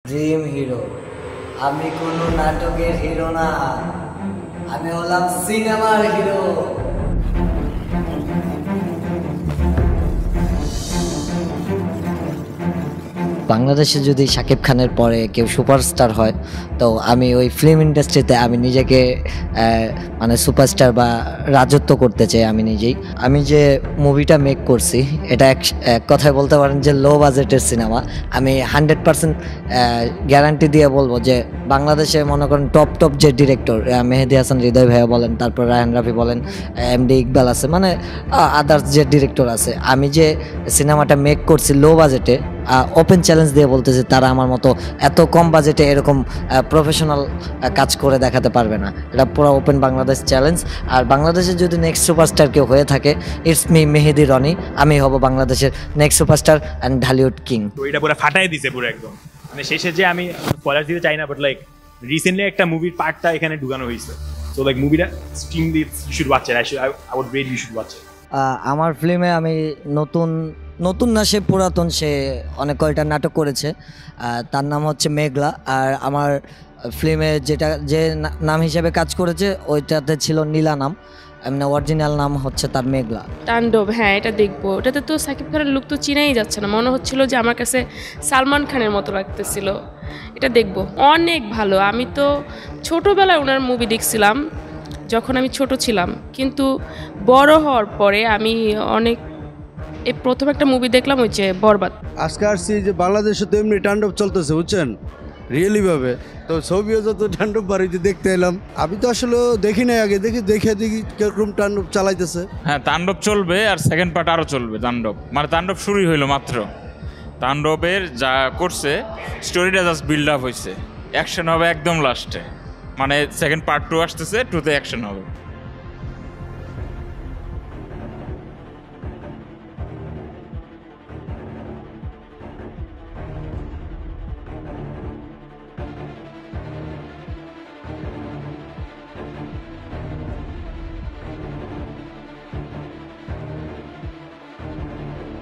Dream hero. আমি কোনো নাটকের হিরো না, আমি হলাম সিনেমার হিরো। বাংলাদেশে যদি শাকিব খানের পরে কেউ সুপারস্টার হয়, তো আমি ওই ফিল্ম ইন্ডাস্ট্রিতে আমি নিজেকে মানে সুপারস্টার বা রাজত্ব করতে চাই আমি নিজেই। আমি যে মুভিটা মেক করছি এটা এক কথায় বলতে পারেন যে লো বাজেটের সিনেমা। আমি 100% গ্যারান্টি দিয়ে বলবো যে বাংলাদেশে মনে করেন টপ যে ডিরেক্টর মেহেদী হাসান হৃদয় ভাইয়া বলেন, তারপর রায়হান রাফি বলেন, এমডি ইকবাল আছে, মানে আদার্স যে ডিরেক্টর আছে, আমি যে সিনেমাটা মেক করছি লো বাজেটে, ওপেন চ্যালেঞ্জ দিয়ে বলতেছে তারা আমার মতো এত কম বাজেটে এরকম প্রফেশনাল কাজ করে দেখাতে পারবে না। এটা পুরো ওপেন বাংলাদেশ চ্যালেঞ্জ। আর বাংলাদেশে যদি নেক্সট সুপারস্টার কেউ হয়ে থাকে, ইটস মি মেহেদি রনি। আমি হব বাংলাদেশের next superstar and Dhallywood king. তো এটা পুরো ফাটাই দিছে পুরো একদম, মানে শেষে যে আমি স্পয়লার দিতে চাই না, বাট লাইক রিসেন্টলি একটা মুভির পার্টটা এখানে ঢুকানো হয়েছে। সো লাইক মুভিটা স্ট্রিম দিয়ে you should watch it. I would really you should watch it. আমার ফিল্মে আমি নতুন না, সে পুরাতন, সে অনেক কয়টা নাটক করেছে। তার নাম হচ্ছে মেঘলা। আর আমার ফিল্মে যে নাম হিসেবে কাজ করেছে ওইটাতে ছিল নীলা নাম, এমনি অরিজিনাল নাম হচ্ছে তার মেঘলা। তাণ্ডব, হ্যাঁ এটা দেখবো। ওটাতে তো সাকিব খানের লুক তো চিনাই যাচ্ছে না, মনে হচ্ছিল যে আমার কাছে সালমান খানের মতো লাগতেছিল। এটা দেখবো, অনেক ভালো। আমি তো ছোটোবেলায় ওনার মুভি দেখছিলাম যখন আমি ছোট ছিলাম, কিন্তু বড় হওয়ার পরে আমি এই প্রথম একটা মুভি দেখলাম, ওই যে বরবাদ। আজকে আসছি যে বাংলাদেশে তো এমনি তাণ্ডব চলতেছে বুঝছেন, রিয়েলি ভাবে। তো ছবিও যত তাণ্ডব বাড়িতে দেখতে এলাম। আমি তো আসলে দেখি নাই আগে, দেখি কিরকম তাণ্ডব চালাইতেছে। হ্যাঁ, তাণ্ডব চলবে আর সেকেন্ড পার্ট আরও চলবে। তাণ্ডব মানে তাণ্ডব শুরুই হইলো মাত্র। তাণ্ডবের যা করছে স্টোরিটা জাস্ট বিল্ড আপ হয়েছে, অ্যাকশন হবে একদম লাস্টে। মানে সেকেন্ড পার্ট 2 আসতেছে, 2তে অ্যাকশন হবে।